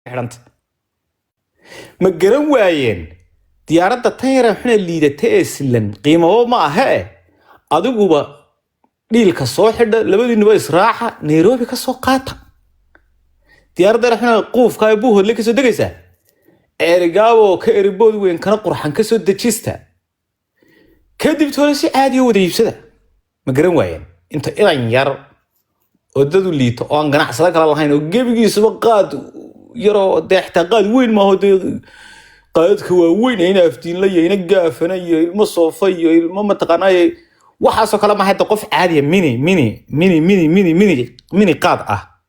حرنت ما جرن واين ديارة تيرا حنا اللي تأسلن قيمة ما ها أدوبا ديل كصاحب لبدي نبى راحة نيروبي كسوقاتها ديارة حنا قوف كايبوه اللي كسو دقيسة إرجعوا كإربود وين كان قرحان كسو دجيستا كدي بتولسي عادي ودي بسده ما جرن واين أنت إيران يار وددو اللي تقان جناح صدق الله هين وجيبي سبقات يرى ده احتقاد وين ما هو قادك هو وين هنا فتين لي هنا جافنا المصوفي ما تقناي وحاسو كلام حتى قف عادي ميني قاطعة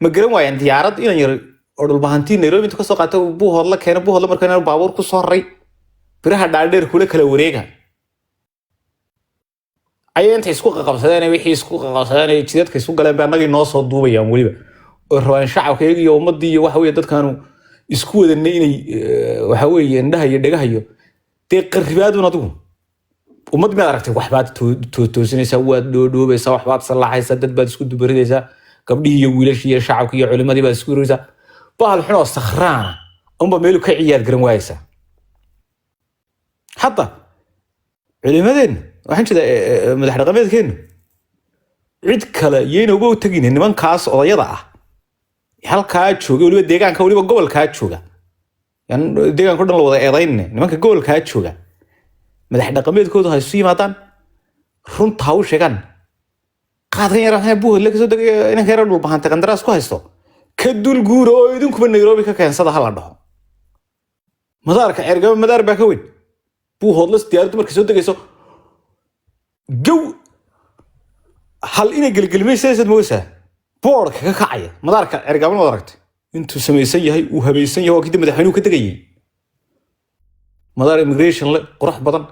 ما جرم وين ديارات إلى ير أرد البهانتين نيروبي أنت كسر قاتو بوه الله كان بوه الله مركنا البابور كسرّي بريها داردير كله كلا وريجا أي أنت يسوق قبضان ويحي يسوق قبضان يجدد كيسوق قلنا بأنك ناس صدوبة يا مولي الروان شعب كي يوم مدي وحوي يدد كانوا يسكوا ذنيني وحوي يندها يدقها تقربات ونطوه ومد ما عرفت وحبات توسني سوى دو بس وحبات صلاح يسدد بعد سكود بريدة قبل يويلش يا شعب كي علماء بعد سكود ريزة بحال حنا استخران بميلو كعيال قرن وايسة حتى علماء waxaan jeedaa madax dhaqameedkeenu cid kale yeena uga tagin nimankaas odayada ah halka jooga waliba deegaanka waliba gobolka jooga yan deegaanka dhan la wada eedaynne nimanka gobolka jooga madax dhaqameedkoodu hay sii maadaan runta u sheegan qaadan yar waxay buu la soo dagay inaan heeran u baahan tahay qandaraas ku haysto ka dul guur oo idinku Nairobi ka keensada hal dhaho madaarka ergaba madaar baa ka weyn buu hodlas diyaaradu markay soo dagayso جو هل إنا قلقل سياسة موسى بورك كعية مدارك عرقاب المداركت انتو سميسي هاي وهبيسي هو كده مدحينو كتغيي مدار إميغريشن قرح بطن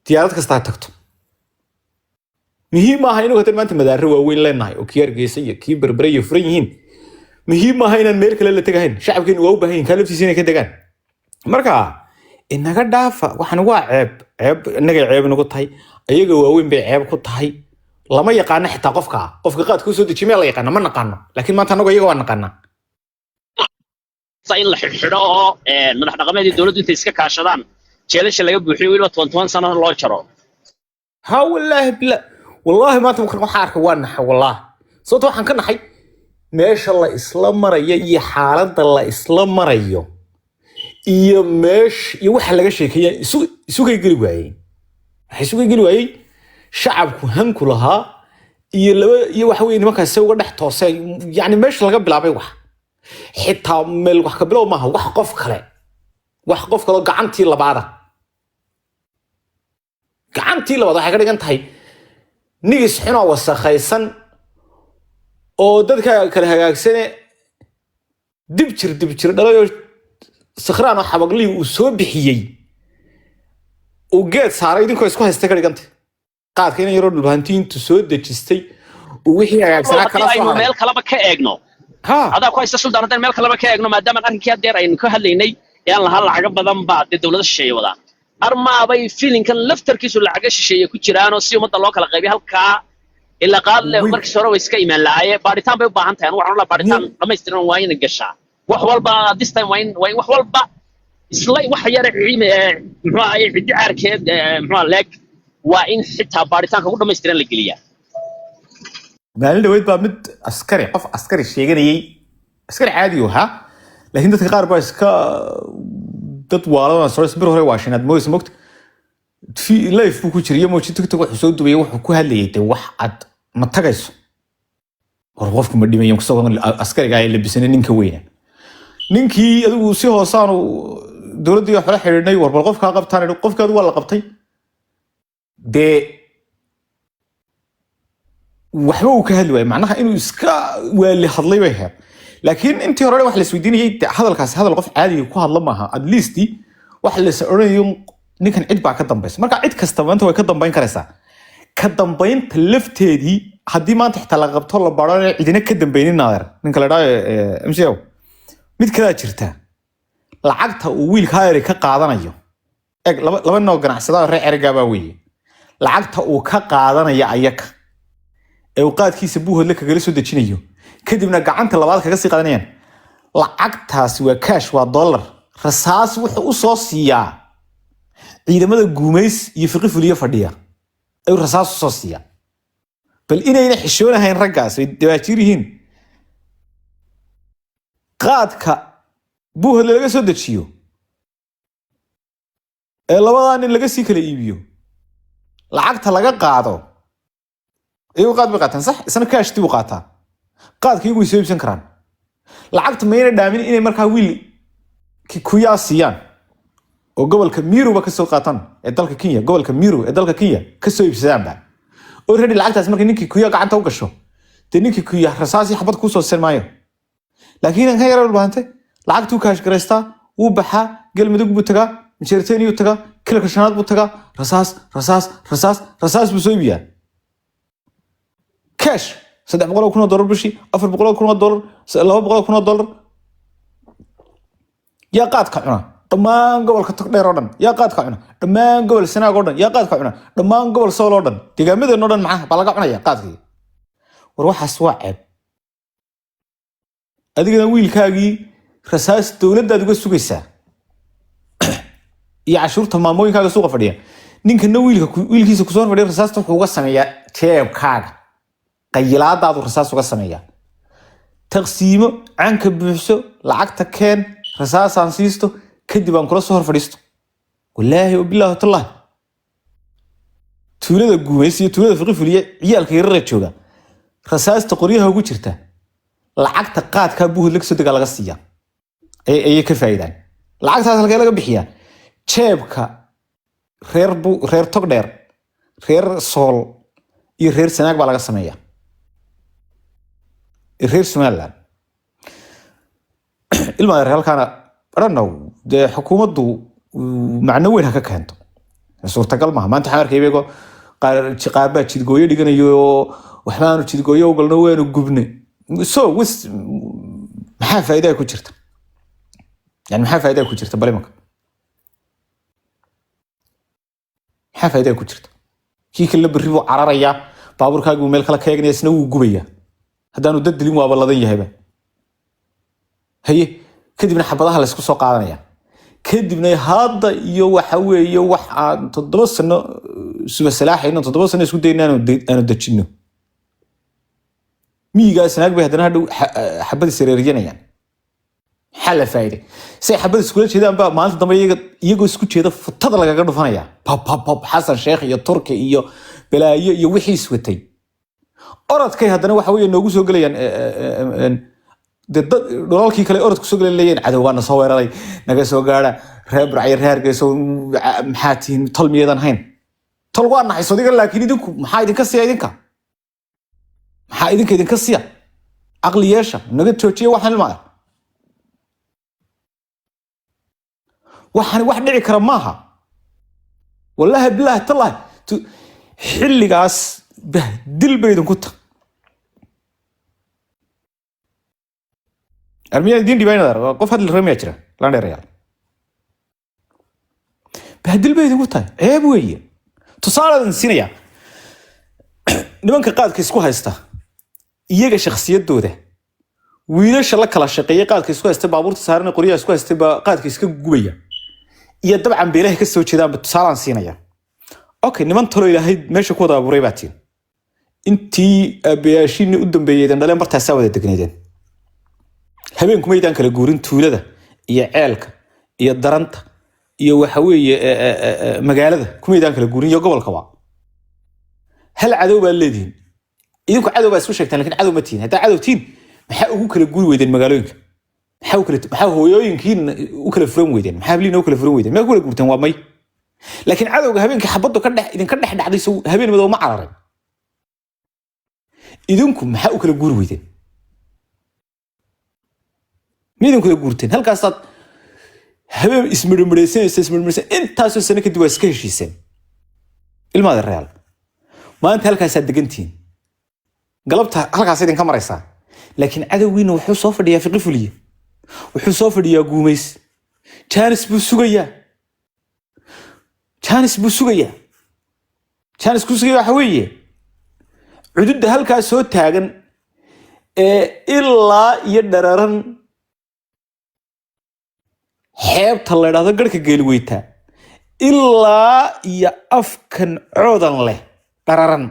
تيارات كستاعد تكتو مهي ما هاينو كتر ما انت مدار وين لين هاي وكيار قيسية كي بربري فرينيهين مهي ما هاينا الميركل اللي تغيين شعب كين ووبهين كالبتي سينا كتغان مركا إنها دافع وحنوا عيب إنك عيب نقول هاي ayaga waaweyn bay ceeb ku tahay lama yaqaan xitaa qofka qaad ku soo dejimay la yaqaan ma naqaan laakiin maanta anagu ayaga waan naqaan in la xidho oo madax dhaqameedii dawladdu intay iska kaashadaan jeelasha laga buuxiyo waliba 20 sano loo jaro ha wallahi maanta waxaan arkay waan naxay wallahi sababtoo waxaan ka naxay meesha la isla marayo iyo xaaladda la isla marayo iyo iyo waxa laga sheekayay isu geli waayay حيسوق يقولوا أي شعب هنكو لها iyo waxa weey nimankaas uga dhex toosay yani meesha laga bilaabay wax xitaa meel wax ka bilow maaha wax qof kale gacantii labaada waxay ka dhigan tahay nigis xino wasakhaysan oo dadka kale hagaagsan dib jir dhalayo sakhraan xabaqli uu soo bixiyay وجيت صار يدين كويس كويس تكرر جنت قاعد كنا يرون البهانتين تسود دجستي ووحي يا سنة كلاس ميل كلامك كأجنو هذا كويس تصل دارنا ميل كلامك كأجنو ما دام أنا كياد دير إنك هالليني يلا هلا عقب بدم بعد الدولة الشيء ولا أرما أبي فيلين كان لفتر كيسو العقش الشيء كتيرانو سيوم الله كلا غبي هالكا إلا قال له مركز صار ويسكي من العيا بارتان بيبهانتين وحنا بارتان لما يسترون وين الجشة وحول با this time وين وحول با إسلاي وحيار عيم محا عدي عركيد محا لك وإن حتى بارتان كقول ما يسترن الجلية. قال له ويد بامد عسكري قف عسكري شيء عسكري عادي وها لكن تتقارب بس تطوال أنا صار سبره هو عشان هذا موسم وقت في لايف بوكو شريه موشي تكتب حسود دبي وحكو هاللي واحد ما تجلس ورغفكم بدي ما يوم كسوغن عسكري قاعد يلبسنا نينكوين نينكي أدو سيه صانو dawladdu waxa la xiriirnay warbar qofka qabtaan qofkaadu waa la qabtay de waxba uu ka hadlay macnaha inuu iska wali hadlay way hay laakiin intii hore wax la isweydiinayay hadalkaas hadal qof caadi ku hadla maaha at least wax la saarayo ninkan cid baa ka dambaysa marka cid kasta maanta way ka dambayn karaysaa ka dambaynta lafteedii hadii maanta xitaa la qabto la baaranayo cidina ka dambaynin naadir ninka la dhaayo MCO mid kala jirta lacagta uu wiilka hayri ka qaadanayo laba noo ganacsada reer ergaba weeye lacagta uu ka qaadanaya ayaka ee uu qaadkiisa buuhood la kaga soo dejinayo kadibna gacanta labaad kaga sii qaadanayaan lacagtaasi waa cash waa dollar rasaas wuxuu u soo siiyaa ciidamada guumays iyo fiqi fuliyo fadhiya ay rasaas u soo siiyaa bal inayna xishoonahayn raggaas ay dawaajir yihiin qaadka buuhad laga soo dejiyo ee labadan in laga sii kala iibiyo lacagta laga qaado ayuu qaad bay qaataan sax isna cash tii u qaataa qaadkii ugu soo iibsan karaan lacagta mayna dhaamin inay markaa wiil Kikuyu siiyaan oo gobolka Meru ba ka soo qaatan ee dalka Kenya gobolka Meru ee dalka Kenya ka soo iibsadaan ba oo reedi lacagtaas markii ninkii Kikuyu gacanta u gasho de ninkii Kikuyu rasaasi xabad ku soo sirmaayo laakiin kan yar walbaantay lacagtu kaash gareysta uu baxa galmudug buu tagaa Majeerteen uu tagaa kala kashanaad buu tagaa rasaas buu soo iibiyaa cash $300,000 bishii $400,000 $200,000 يا قاد كعنا دمان قبل كتك ديرودن يا قاد كعنا دمان قبل سنة قردن يا قاد كعنا دمان قبل سول قردن تجمد النودن معه بلقى عنا يا قاد كي وروح أسواعب هذيك نويل كاجي رساس تولد ده تقول سوقيسة يا عشور تماموي كاجي سوق فديه نينك نويل كيس كسور فديه رساس تقول السمية كيف كاج قيلات ده رساس تقول السمية تقسيمه عنك بحسه لعقتك كان رساس عن سيستو كدي بانكرو سهر فريستو والله وبالله والله تولد الجوميسي تولد فقي فليه عيالك يرر جوجا رساس تقريها ugu jirta lacagta qaadka buuh laga soo daga laga siiya ay ka faa'iidaan lacagtaas laga bixiyaa jeebka reer togdheer reer sool iyo reer sanaag baa laga sameeyaa reer Somaliland ilma halkaana arano de xukuumaddu macno weyn ka keento suurtagal ma maanta xamarkay beego qaaba jidgooyo dhiganayo waxbaanu jidgooyo galno weenu gubne so wis maxaa faa'iido ku jirta yani maxaa faa'iido ku jirta baleemanka maxaa faa'iido ku jirta kii kale baribo cararaya baaburkaagu meel kala ka eegnay isna uu gubaya haddaanu dad dilin waa baladan yahayba هي كدبنا حبضها لسكو سو قادنيا كدبنا هذا iyo waxa weeye wax aan 7 sano suba salaaxayna 7 sano isku daynaa aanu dajino miiga sanaag bay hadana hadhow xabad sareeriyanayaan xal faa'iido say xabad isku jeedaan ba maanta dambe iyagu isku jeeda futada lagaga dhufanaya pop Xasan Sheekh iyo Turki iyo balaayo iyo wixii iswatay orodkay hadana waxa weeye noogu soo galayaan دولالكي كله أرد كسوق لليين عدوان صور علي نجسوا قارا رب رعي رهر جسوا محاتين طل ميدان هين طلقوا أنا حيصدق لكن يدك محايد كسيا يدك محايد كيدن كسيا عقلي ياشا نقد توتشي وحن الماء وحن واحد نعي كرماها والله بالله تالله حلي قاس به دل بيدن كنت أرميا دين ديباين دار قف هذا الرمي أجرا لا نريال بهدل بيد قطع عيب ويا تصارد السنية نبان كقاد كيسكو هايستا يجا شخصية دودة ويلاش الله كلا شقية قاد كيسكو هايستا بابور تصارنا قرية كيسكو هايستا قاد كيسكو قوية يدب عن بيله كيسو كذا بتصارد السنية أوكي نبان طلوا إلى هاي ماشي كودا بريباتين انتي بياشين قدام بيدن دلهم برتاساوة التقنيدين habeen kuma idaan kala guurin tuulada iyo ceelka iyo daranta iyo waxa weeye magaalada kuma idaan kala guurin iyo gobolka waa hal cadow baa leediin idinku cadow baa isku sheegtaan laakiin cadow ma tihin hadaa cadow tiin maxaa ugu kala guuri weydeen magaalooyinka maxaa hooyooyinkiin u kala furan weydeen maxaa bliina u kala furan weydeen ma kala guurtaan waa may laakiin cadowga habeenka xabadu ka dhex idinka dhex dhacday soo habeen madow ma cararay idinku maxaa u kala guuri weydeen ميدن كده قرتين هل كاسات هبه اسمه مرسين انت تاسو سنة كده واسكه شيسين الماذا الريال ما انت هل كاسات دقنتين قلبت هل كاسات كم رئيسا لكن عدوين وحو صافر يا في قفلية وحو صافر يا قوميس كانس بسوغيا حوية عدود هل كاسات تاغن إلا يدرارن xeebta la yiraahdo garhka geelweyta ilaa iyo afkan coodan leh dhararan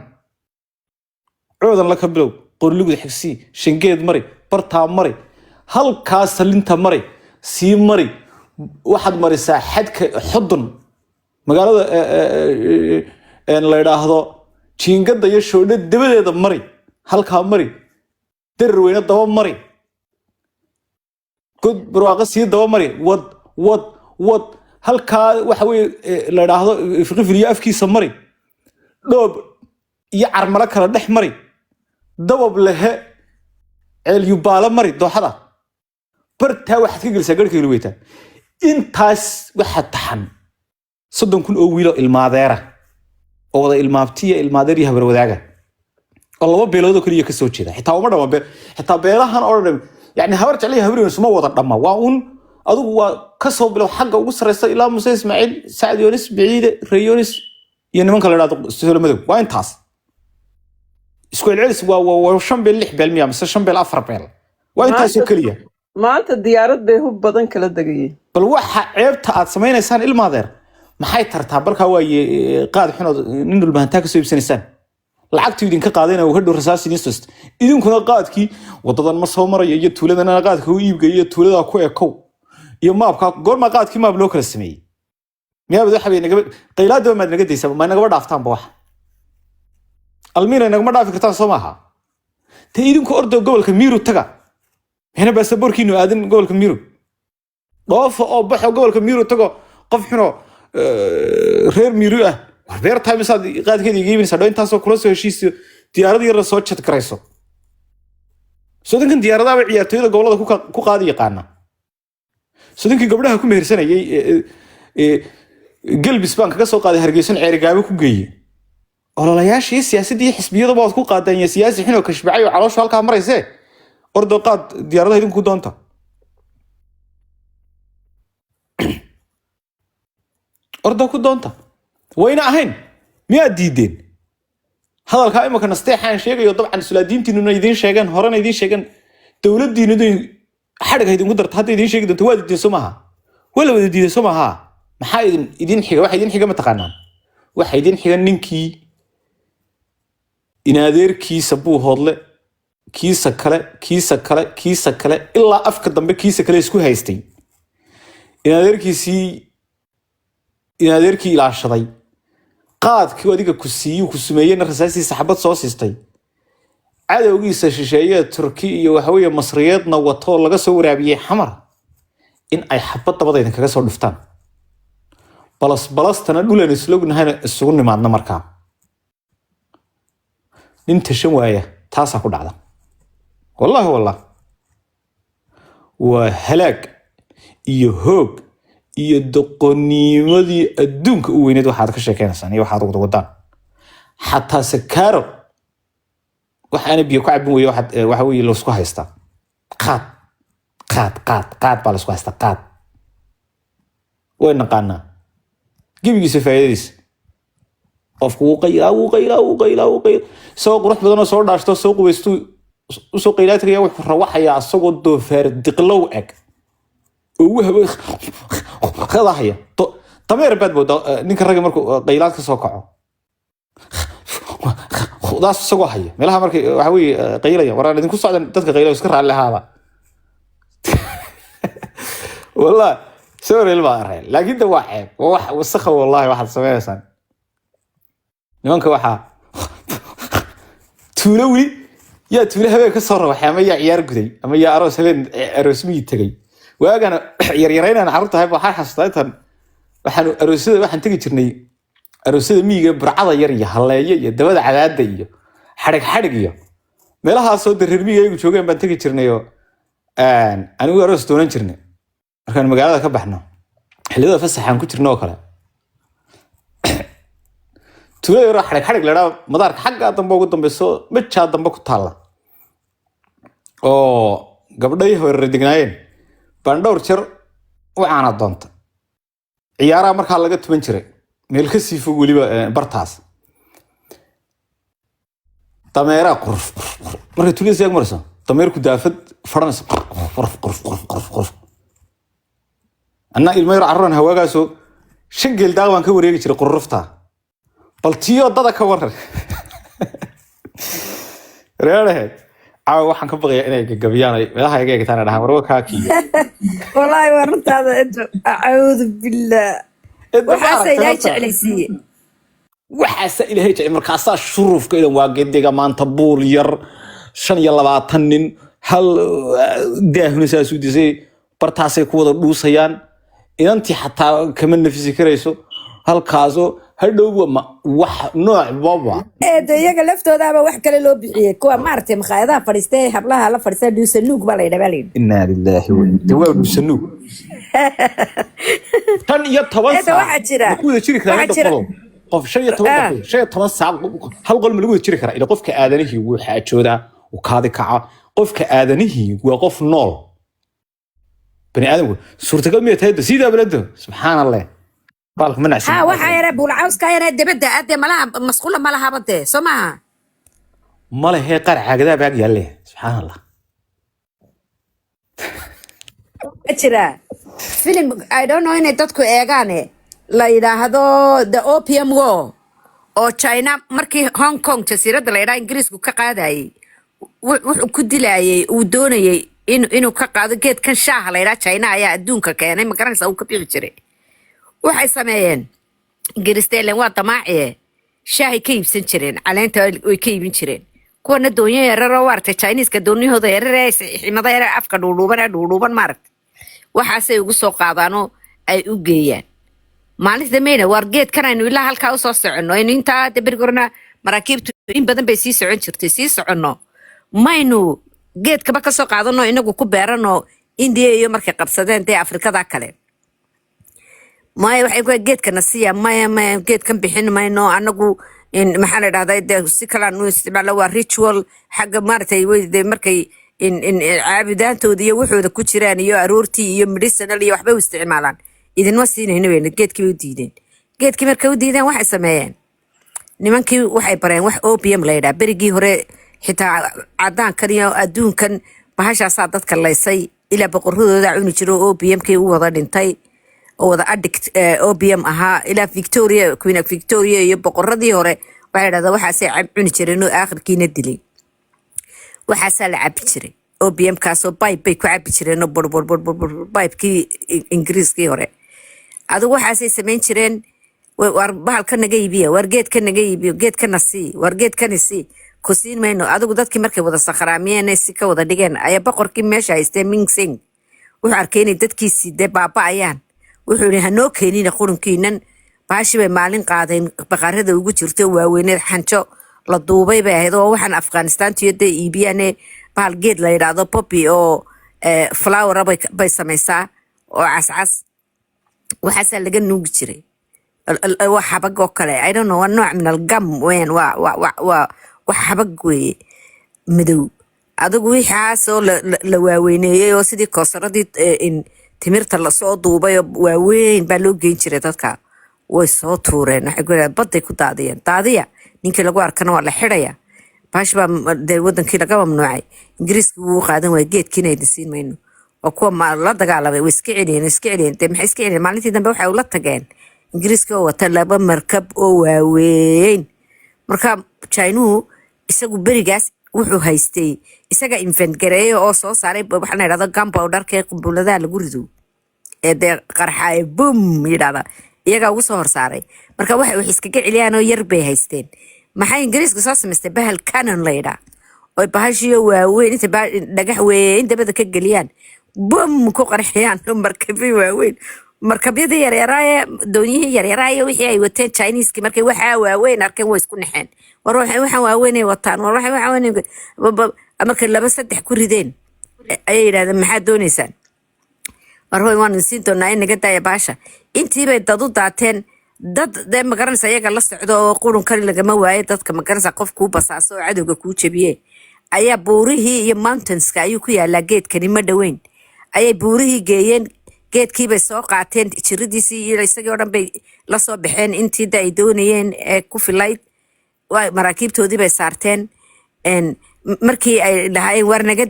coodan la ka bilow qorlugud xigsi shangeed mari bartaa mari halkaas salinta mari sii mari waxaad marisaa xadka xudun magaalada la yiraahdo jiingada iyo shoodhe dabadeeda mari halkaa mari darweyna daba mari god barwaaqo sii daba mari wad halkaa waxa weeye la yiraahdo fiqifiliyo afkiisa mari dhoob iyo carmala kala dhex mari dabab lehe ceelyubaala mari dooxada bartaa waxaad ka gelisaa garhka geelweyta intaas waxa taxan 30,000 oo wiilo ilmaadeera oo wada ilmaabtiya ilmaadeer iyo habar wadaaga oo laba beelood oo kaliya ka soo jeeda xitaa uma dhama xitaa beelahan oo dhan yani habar jecel habar isma wada dhama waa un adigu waa ka soo bilow xagga ugu sareysa ilaa Muuse Ismaaciil Saad Yoonis Biciide Reeyonis iyo nimanka la yiraahdo Solomadow waa intaas isku celcelis waa 5 beel 6 beel miya mise 5 beel 4 beel waa intaas oo kaliya maanta diyaarad bay hub badan kala dagayeen bal waxa ceebta aad sameeynaysan ilmaadeer maxay tartaa barka waaye qaad xun nin dhulbaantaa ka soo iibsanaysaan lacagtu idinka qaadayna uu hadhow rasaas idin soo idinkuna qaadkii wadadan ma soo marayo iyo tuuladana qaadka uu iibgayo tuulada ku ekow iyo maabka goorma qaadkii maab loo kala sameeyay miyaabad waxa bay naga qaylaadaba maad naga deysaa ma naga dhaaftaan ba wax almiina naga dhaafi kartaan Soomaha ta idinku ordo gobolka Miru taga هنا باسبوركينو ادن gobolka Miru dhoof oo baxo gobolka Miru tago qof xuno reer Miru ah war beer time saad qaadkeedii geeynaysa intaas oo kula soo heshiis diyaarad yar soo chat karayso soodankan diyaaradaha ciyaartooyda gobolada ku qaadi yaqaana soodankii gabdhaha ku mehersanayay galbis baan kaga soo qaaday Hargeysa ceerigaabo ku geeyay ololayaashii siyaasadii xisbiyada baad ku qaadeen siyaasi xino ka shbacay oo caloosha halka maraysay ordo qaad diyaaradaha idinku doonta ordo ku doonta wayna ahayn miyaa diideen hadalka imaka nasteexan sheegayo dabcan sulaadiintiinuna idin sheegan horena idin sheegan dawladdiinu xadhiga idinku darta hadda idin sheegi doonto waa diideen Soomaha wala wada diideen Soomaha maxaa idin xiga waxa idin xiga ma taqaanaan waxa idin xiga ninkii inaadeerkiisa buu hodle kiisa kale ilaa afka dambe kiisa kale isku haystay inaadeerkii ilaashaday qaadkii adiga ku siiyay ku sameeyeen rasaasii saxabad soo siistay cadawgiisa shisheeye Turki iyo waxa weeye Masriyeedna wato laga soo waraabiyay xamar in ay xabad dabadaydan kaga soo dhuftaan balastana dhulan islognahay isugu nimaadna markaa nin tashan waaya taasa ku dhacda والله وهلاك iyo hoog iyo doqonimadii adduunka u weyneed waxaad ka sheekeynaysan iyo waxaad ugu wadaan xataa sakaro waxaana biyo ku cabin weeyo waxa weeye la isku haysta qaad baa la isku haysta qaad way naqaana gibigiisa faa'iidadiisa qofku uu qayla soo qurux badan oo soo dhaashto soo qubaysto soo qaylaadka yaa wuxuu rawaxaya asagoo doofaar diqlow eg oo wahaba khadahaya tameer bad booda ninka rag markuu qaylaad ka soo kaco khudaas asagoo haya meelaha markay waxa weeye qaylaya waraan idinku socdan dadka qaylayo iska raali lahaada والله سوري البارين لكن ده واحد وسخه والله واحد سميسان نمانك waxa tuulawi يا تقول هبه كسر وحي ما عيار غدي اما يا اروس هبن اروسمي tagay waagana yaryarayna xarunta hay waxa xastaytan waxaan aroosada waxaan tagi jirnay aroosada miiga burcada yar iyo haleeyo iyo dabada cadaada iyo xarig iyo meelaha soo dareer miiga ay joogeen baan tagi jirnay oo anigu aroos doonan jirnay markaan magaalada ka baxno xilliyada fasaxan ku jirnay oo kale tuulay yar xarig la dhaw madaarka xagga dambe ugu dambeeso mijaa dambe ku taala oo gabdhay hore dignaayeen baan dhowr jeer u caana doonta ciyaaraha markaa laga tuman jiray meel ka sii fog waliba bartaas dameera qurf markay tuulay seeg marso dameerku daafad faransa qurf أنا المير عرّن هواجاسو شنقل داوان كوريجي ترى قرفتها بلتيو ضد كور رأيه waxaan ka baqayaa inay gagabyaan meelaha ayaga taan dhahan warwa ka kiyo wallahi wartaada inta a'uudu billah waxa ilaahay jeclaysiye waxa ilaahay jecel markaas shuruufka idan waa geediga maanta buul yar 25 nin hal daahna saasu disay bartaasay ku wada dhuusayaan inantii xataa kama nafisi karayso halkaaso hadhow wax nooc baba iyaga laftoodaaba wax kale loo bixiyay kuwa maartay maqaayadaha fadhiistay hablaha la fadhiistay dhuusanuug baa la yidhaahdaa inna lillahi wa inna ilaihi dhuusanuug tan iyo 10 saac waxa jira ku wada jiri karaa qof 15 saac hal qol ma lagu wada jiri karaa ila qofka aadanihii wuu xaajooda uu kaadi kaca qofka aadanihii waa qof nool bani aadamku suurtagal ma tahay sida balado subhanallah بالك منع ها وحا يرى بولعاوس كاينه دبده ادي ملها مسخوله ملها بده سمعها ماله هي قرعه كذا باقي عليه سبحان الله اجرا فيلم I don't know in dadku eegaane la yiraahdo the opium war oo China markii Hong Kong jasiirada la yiraahdo Ingiriisku ka qaadayay wuxuu ku dilayay uu doonayay inuu ka qaado geedkan shaaha la yiraahdo China ayaa adduunka keenay ma garanaysaa uu ka bixi jiray waxay sameeyeen Ingiriisteelen waa damaaciye shaahi ka iibsan jireen caleenta way ka iibin jireen kuwana doonyo yarar oo warta Chinese-ka dooniyahooda yarar ee ximada yarar afka dhuudhuuban maaragt waxaasay ugu soo qaadaano ay u geeyaan maalinta meena war geedkan aynu ilaa halka u soo soconno inta dabirgorna maraakiibtu in badan bay sii socon jirtay sii soconno maynu geedkaba ka soo qaadano inagu ku beerano India iyo markay qabsadeen ee Afrikada kale ما waxay geedkana siya ma geedkan bixin mayno anagu in maxaa la yiraahdaa si kala uu isticmaalo waa ritual xaga maartay way markay in caabidaantoodii iyo wuxuuda ku jiraan iyo aroortii iyo medicinal iyo waxba u isticmaalaan idin ma siinayno weyn geedkii u diideen geedkii markay u diideen waxay sameeyeen nimankii waxay bareen wax opium la yiraahdaa berigii hore xitaa cadaan iyo adduunkan bahashaas dadka laysay ila boqoradooda cuni jiro opium-kii u wada dhintay oo wada addict opium ahaa ila Victoria Queen Victoria iyo boqoradii hore waxay yiraahdaan waxaasay cuni jireen oo aakhirkiina dilay waxaas la cabi jiray opium kaasoo pipe bay ku cabi jireen oo pipe-kii Ingiriiskii hore adigu waxaasay sameyn jireen war bahalka naga iibiya war geedka naga iibiyo geedkana sii war geedkana sii ku siin mayno adigu dadkii markay wada sakhraamiyeen si ka wada dhigeen ayaa boqorkii meesha haystay Ming Sing wuxuu arkay in dadkiisii baaba'ayaan wuxuu yiri hanoo keenina qurunkiinan baashi bay maalin qaadeen baqarada ugu jirto waaweyneed xanjo la duubay bay ahayd oo waxaan Afghanistan tiyada iibiyane bahal geed la yiraahdo poppy oo flower bay samaysaa oo cascas waxaas laga nuugi jiray waxa xabag oo kale I don't know nooc min al-gam weyn waa xabag weey madow adigu waxaas oo la waaweyneeyay oo sidii koosaradii in timirta la soo duubay waaweyn baa loo geyn jiray dadka way soo tuureen waxay ku yiraahdeen baday ku daadiya ninkii lagu arkana waa la xidhaya baash baa wadankii laga mamnuucay Ingiriiska wuu qaadan way geedkiina ay siin mayno oo kuwa la dagaalamay way iska celiyeen maxay iska celiyeen maalintii dambe waxay ula tageen Ingiriiska oo wata laba markab oo waaweyn marka China isagu berigaas wuxuu haystay isaga invent gareeyo oo soo saaray waxa la yiraahdo gunpowder-ka qubulada lagu rido ee qarxay boom yiraahdo iyaga ugu soo horsaaray marka wax iskaga celiyaan oo yar bay haysteen maxay Ingiriiska soo sameystay bahal cannon la yiraahdo oo bahashiyo waaweyn inta dhagax weyn dabada ka galiyaan boom ku qarxiyaan markabi waaweyn markabyada yaryaraaye dooniyihii yaryaraaye wixii ay wateen Chinese-ki markay waxa waaweyn arkeen way isku naxeen war waxa waaweyn ay wataan war waxa waaweyn markay laba saddex ku rideen ay yiraahdeen maxaa doonaysaan war waan siin doonaa in naga daaya baasha intii bay dad u daateen dad ma garanaysa iyaga la socdo oo qurun kale lagama waayo dadka ma garanaysa qof ku basaaso oo cadowga ku jabiye ayaa buurihii iyo mountains-ka ayuu ku yaalaa geedkani ma dhaweyn ayay buurihii geeyeen geedkii bay soo qaateen jiridiisii iyo isagii oo dhan bay la soo baxeen intii ay doonayeen ku filayd maraakiibtoodii bay saarteen markii ay dhahaayeen war naga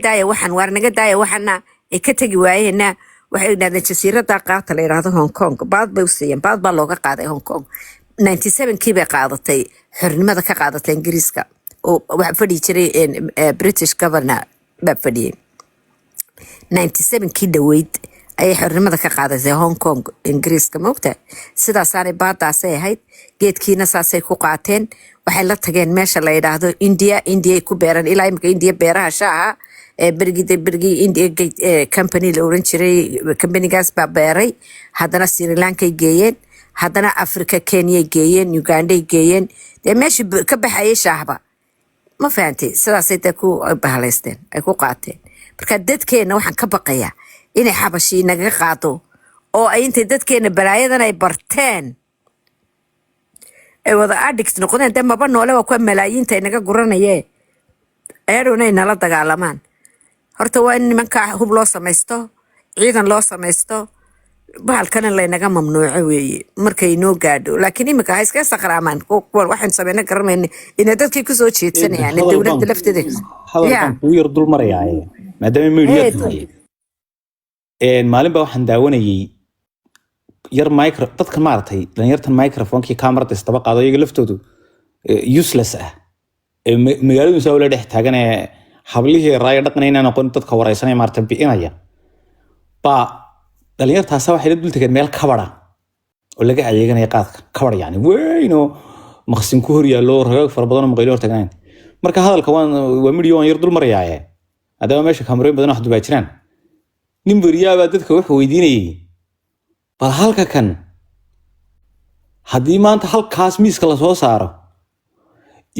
daaya waxana ay ka tagi waayeenna waxay yidhahdeen jasiiradda qaata la yidhaahdo Hong Kong baad bay u siiyeen baad baa looga qaaday Hong Kong 97kii bay qaadatay xornimada ka qaadatay Ingiriiska oo waxa fadhi jiray British governor baa fadhiyay 97kii dhaweyd ayay xornimada ka qaadatay Hong Kong Ingiriiska moogta sidaasaanay baadaasay ahayd geedkiina saasay ku qaateen waxay la tageen meesha la yidhaahdo India ay ku beeran ilaa imika India beeraha shaaha berigi India company la oran jiray companygaas baa beeray haddana Sri Lanka ay geeyeen haddana Africa Kenya ay geeyeen Uganda ay geeyeen dee meeshii ka baxayay shaahba ma fahantay sidaasay ku bahalaysteen ay ku qaateen marka dadkeena waxaan ka baqayaa inay xabashi naga qaado oo ay intay dadkeena balaayadan ay barteen ay wada addict noqdeen dee maba noole waa kuwa malaayiinta ay naga guranayee ayadhoona ay nala dagaalamaan horta waa in nimanka hub loo samaysto ciidan loo samaysto bahalkana laynaga mamnuuco weeye markay noo gaadho laakiin imika ha iska saqraamaan waxaan sameyna garanayna inay dadkii kusoo jeedsanayaan dowladda lafteeda hadalkan kuu yar dul marayaaye maadaama media tahay maalin baa waxaan daawanayay yar dadkan maaragtay dhalinyartan microphonekii kamarada istaba qaado iyaga laftoodu useless ah magaaladu saa ula dhex taagan ee hablihii raaya dhaqan inaan aqoon dadka wareysanaya maaragtay bi'inaya baa dhalinyartaasa waxay la dul tageen meel kabara oo laga adeeganaya qaadka kabar yani weyn oo maqsin ku hor yaallo ragaag fara badan oo maqaylo hor tagnaan marka hadalka waa midhiyo waan yar dul marayaaye haddaba meesha kamarooyin badan wax dubaa jiraan nin beriyaabaa dadka wuxuu weydiinayay bal halka kan haddii maanta halkaas miiska lasoo saaro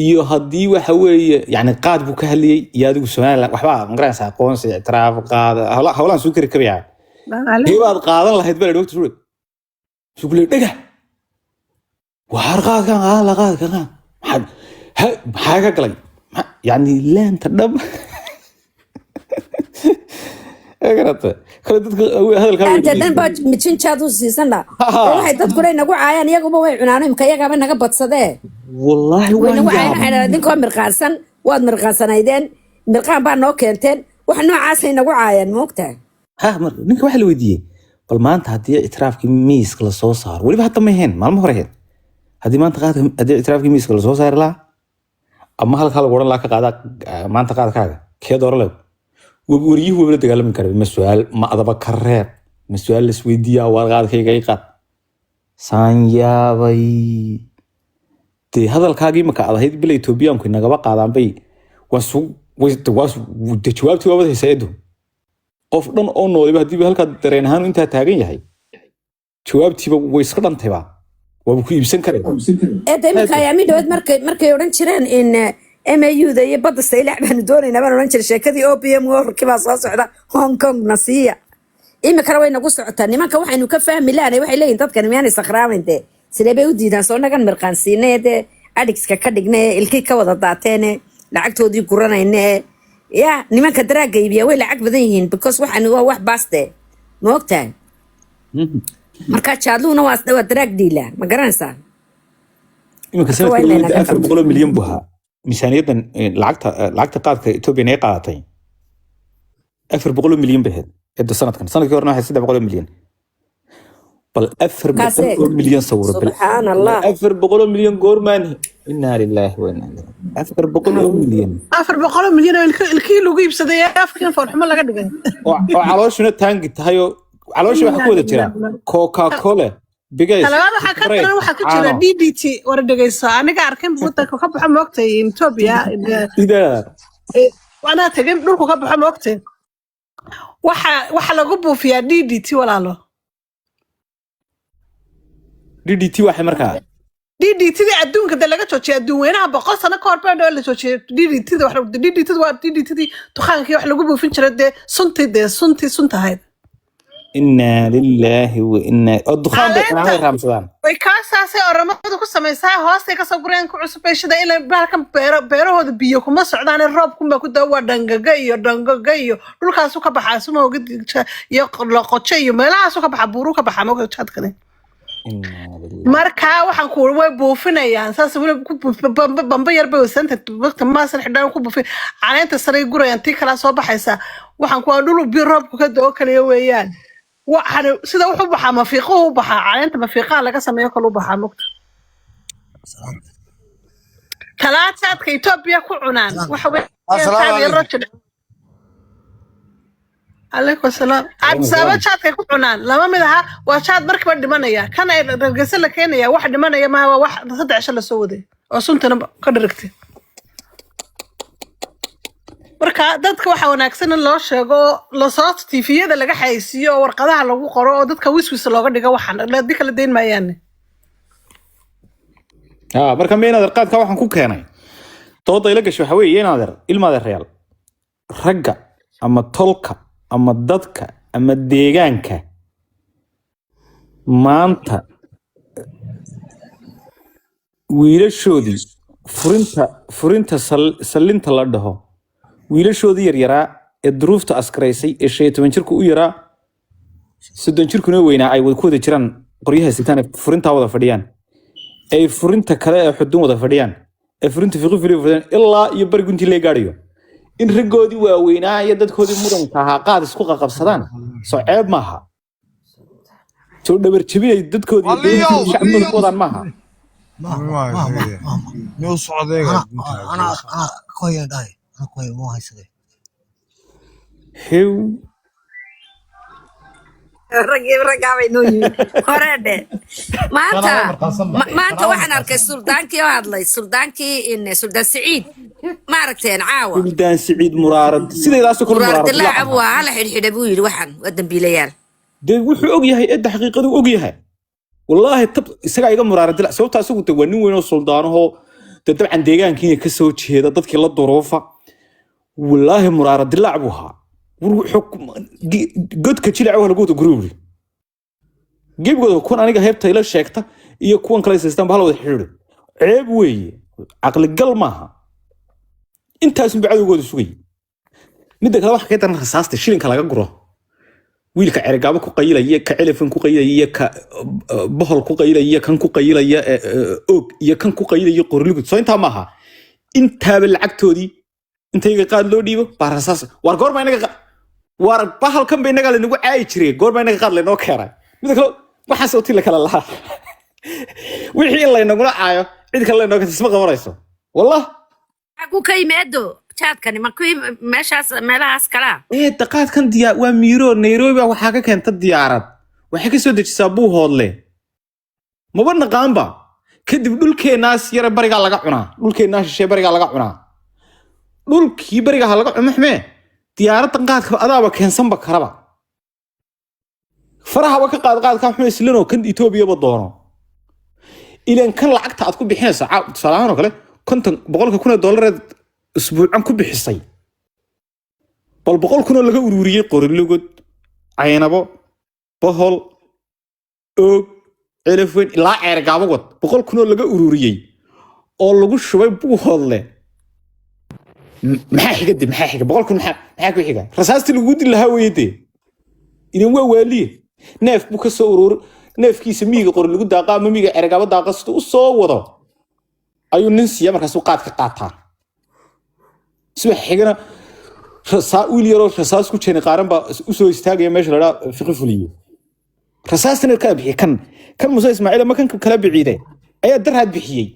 iyo haddii waxa weeye yani qaad buu ka hadlayay iyo adigu Soomaaliland waxbaa magaranaysa aqoonsi ictiraaf qaad hawlaan suu kari kabayaa heebaad qaadan lahayd bal doctor Ruud suuqle dhaga waar qaadkan la qaadkan maxaa ka galay yani leenta dhab egarata kala dadka hadalka dan baa mijinjaadu siisana waxay dadku inagu caayaan iyaguba way cunaan imka iyagaba naga badsadee wallahi waa idinkoo mirqaansan waad mirqaansanaydeen mirqaan baa noo keenteen wax noocaas inagu caayaan moogtahay ninka waxa la weydiiyey bal maanta haddii ictiraafkii miiska la soo saaro weliba hadda ma ahayn maalmo hore ahayd haddii maanta haddii ictiraafkii miiska la soo saari lahaa ama halkaa lagu odhan lahaa ka qaada maanta qaadkaaga kee doora leed wariyuhu wabla dagaalami kara ma su-aal ma adaba ka reeb ma su-aal la isweydiiyaa waa qaadkayga i qaad saan yaabay dee hadalkaagii maka ad ahayd bila Etoobiyaanku inagaba qaadaan bay de jawaabtii waabad haysaa edu qof dhan oo nooliba haddiiba halkaa dareen ahaan intaa taagan yahay jawaabtiiba way iska dhantayba waaba ku iibsan kareen imika ayaami dhaweed markay odhan jireen in MAU-da iyo badda saylax baanu doonaynaa baan odhan jiray sheekadii OPM warkii baa soo socda Hong Kong na siiya imikana way nagu socotaa nimanka waxaynu ka fahmi lahaynay waxay leeyihin dadkan miyaanay sakhraamayn dee sidee bay u diidaan soo nagan mirqaansiinay dee adigska ka dhignay ilkii ka wada daateene lacagtoodii guranayne ya nimanka daraaga iibiya way lacag badan yihiin because waxaan waa wax baaste ma ogtahay marka jaadluuna waa daraag dhiila ma garanaysaa imika sanadkii 400 milyan buu ahaa miisaaniyaddan lacagta qaadka Ethiopia ay qaadatay 400 milyan bay ahayd sanadkii horena waxay 300 milyan bal 400 milyan sawiro subhanallah 400 milyan goormaan inna lillahi wa inna ilayhi 400 milyan 400 milyan oo ilkii lagu iibsaday afkan farxumo laga dhigay oo calooshuna taangi tahay oo caloosha waxa ku wada jira Coca-Cola bigays talabaad waxa ka taran waxa ku jira DDT war dhageyso aniga arkay wadanka ka baxo moogtay Ethiopia ida wana tagay dhulku ka baxo moogtay waxa lagu buufiyaa DDT walaalo DDT waxa markaa DDT adduunka laga joojiyo adduunweynaha 100 sano ka hor baa la joojiyo DDT waxa DDT tuqaankii wax lagu buufin jiray suntahayd inna lillahi wa inna adduqaan bay raamsadaan way ka saasay oramadu ku sameeyay hoostay ka soo gureen ku cusbeeshada ilaa baalkan beerahooda biyo kuma socdaan roob kuma ku dawa dangaga iyo dhulkaas ka baxaa suma ogid iyo qoqoche iyo meelahaas ka baxa buuru ka baxa ma jadkane marka waxaan ku way buufinayaan saas wali ku bamba yar bay wasanta waqti ma san xidhaan ku buufin caleenta sare gurayaan tii kala soo baxaysa waxaan ku dhul biyo roobku ka doo kaliya weeyaan waxaan sida wuxuu baxaa mafiiqo u baxaa caleenta mafiiqaha laga sameeyo kale u baxaa mugta talaataadka Ethiopia ku cunaan waxa السلام weeyaan عليكم عليكم السلام عاد سبب شاتك ku cunaan lama mid aha waa shaad markiiba dhimanaya kan ay dargasa la keenaya wax dhimanaya ma waa wax 3 la soo waday oo suntana ka dhirigtay marka dadka waxa wanaagsan in loo sheego la soo TV-yada laga xayisiyo oo warqadaha lagu qoro oo dadka wiswis looga dhigo waxan la dika la deyn maayaan marka meenaad qaadka waxaan ku keenay dooda ila gasho waxa weeye inaadeer ilmaadeer real ragga ama tolka ama dadka ama deegaanka maanta wiilashoodii furinta salinta la dhaho wiilashoodii yaryaraa ee duruufta askaraysay ee 15 jirku u yaraa 30 jirkuna weynaa ay ku wada jiraan qoryaha sitaan furinta wada fadhiyaan ay furinta kale ee xudun wada fadhiyaan ee furinta fiqi fadhiyaan ilaa iyo barguntii la gaariyo in rigoodii waaweynaa iyo dadkoodii mudanka ahaa qaad isku qabsadaan soo ceeb maaha soo dhabar jabinay dadkoodii shacabkooda wadaan maaha نو صعديك انا كوي داي انا كوي مو هيسدي hew raggaa bay noo yimid horeedhe maanta waxaan arkay suldaankii oo hadlay suldaan Siciid ma aragteen caawa suldaan Siciid muraarad sidaydaas kale muraarad dilaac waa hala xidhxidha buu yiri waxaan waa dambiilayaal de wuxuu og yahay ee xaqiiqadu og yahay wallahi tab isaga iga muraarad dilaac sababta isagu waa nin weyn oo suldaanaho dabcan deegaankiina ka soo jeeda dadkii la duruufa wallahi muraarad dilaac buu ahaa godka jilac wax lagu wada guruuri geebgooda kun aniga heebta ila sheegta iyo kuwan kale siistaan bahal wada xiriir ceeb weeye aqli gal maaha intaas bacadugooda sugay mid kale wax ka tan rasaasta shilinka laga guro wiilka cergaabo ku qaylaya ka elefan ku qaylaya ka bohol ku qaylaya kan ku qaylaya og iyo kan ku qaylaya qorligu soo inta maaha inta lacagtoodii intayga qaad loo dhiibo baa rasaas war goor ma inaga war bahal kan bay naga lagu caay jiray goor ma inaga qaad leeno keenay mid kale waxa soo tii la kala laha wixii la inagu caayo cid kale leeno ka isma qabanayso wallah aku ka yimaado jaadkani ma ku meelahaas kala daqaadkan diyaar waa miiro Nairobi waxa ka keenta diyaarad waxa ka soo dejisaa buu hoodle maba naqaanba kadib dhulkeenaas yar bariga laga cunaa dhulkeenaas shishe bariga laga cunaa dhulkii bariga laga maxmee diyaaradan qaadka adaaba keensanba karaba faraha ka qaadka wuxuu islano kan Ethiopia ba doono ilan kan lacagta aad ku bixinaysa salaano kale $100,000 isbuucan ku bixisay bal $100,000 laga ururiyay qorilugud caynabo bohol og elefan ilaa ceergaabo wad $100,000 laga ururiyay oo lagu shubay buu hoodle maxaa xiga $100,000 maxaa ku xiga rasaasti lagu dil lahaa weeyde idan waa waaliye neef buu ka soo urur neefkiisa miiga qorilugud daaqa ama miiga ceergaabo daaqa sidoo u soo wado ayuu nin siya markaas uu qaad ka qaataa subax xigana wiil yaroo rasaas ku jeenay qaaran baa u soo istaagaya meesha la fiqi fuliyo rasaastan ka bixiyay kan Muuse Ismaaciil ma kan kala biciiday ayaa daraad bixiyay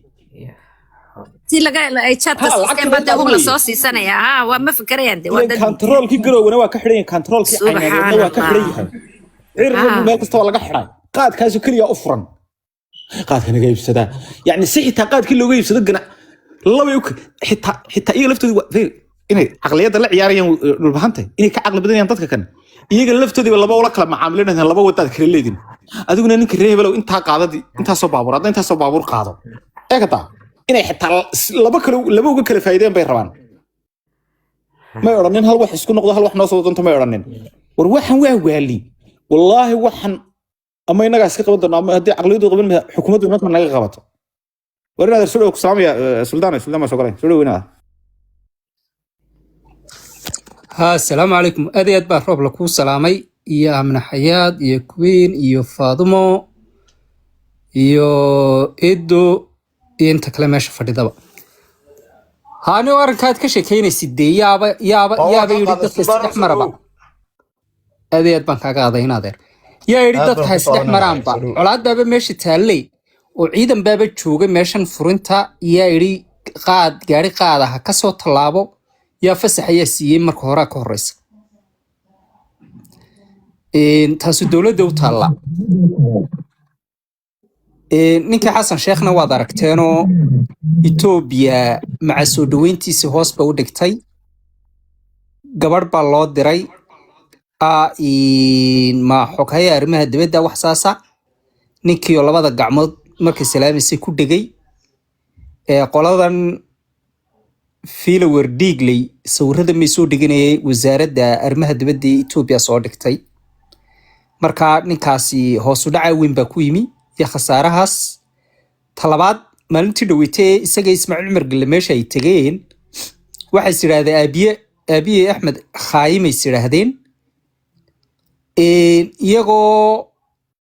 si laga ay chatka system bada ugu la soo siisanaya waa ma fikrayaan de waa controlkii garowna waa ka xidhan controlkii aynaadna waa ka xidhan yahay cirro meel kasta laga xidhay qaadkaas kaliya u furan qaadka naga iibsada yani si xitaa qaadkii looga iibsado ganac laba xitaa iyaga laftooda inay aqliyada la ciyaarayaan dhulbahantay inay ka aqli badanayaan dadka kan iyaga laftoodiiba laba wala kala macaamilinayaan laba wadaad kala leedin adiguna ninka reebalow intaa qaadadi intaa soo baabuur hadda intaa soo baabuur qaado eegata inay xitaa laba uga kala faa'iideen bay rabaan ma oranin hal wax isku noqdo hal wax noo soo doonto ma oranin war waxan waa waali wallaahi waxan ama inaga iska qaban doonaa haddii aqliyadu qaban xukuumaddu inta naga qabato warina soo ku saamaya suldaan ma soo galay soo weynaada السلام عليكم أديت بحرب لكو سلامي يا من حياة يا كوين يا فاطمة يا إدو أنت كلامش فريدة بقى هاني واركات كشكين سيدي يابا يريد تستحمر بقى أديت بنك هذا هنا yaa yidhi aad dadka baan ha ku isdhex daawananaa maraanba soo dhow colaad baaba meesha taalley oo ciidan baaba jooga meeshan furinta yaa yidhi qaad gaari qaada ha kasoo tallaabo yaa fasax ayaa siiyey marka horaa ka horeysa taasu dowladda u taalla ninka xasan sheekhna waad aragteenoo etoobiya maca soo dhoweyntiisii hoos ba u dhigtay gabadh baa loo diray ma xoghaya arrimaha dibadda wax saasa ninkiioo labada gacmood markay salaamaysay ku dhegay qoladan filower diigley sawirada may soo dhiganayay wasaaradda arrimaha dibadda ee etoobiya soo dhigtay marka ninkaasi hoosu dhaca weyn baa ku yimi iyo khasaarahaas talabaad maalintii dhaweytee isaga ismaaciil cumar gelle meesha ay tegeen waxay is yidhaahdeen aabiye axmed khaayimays yidhaahdeen iyagoo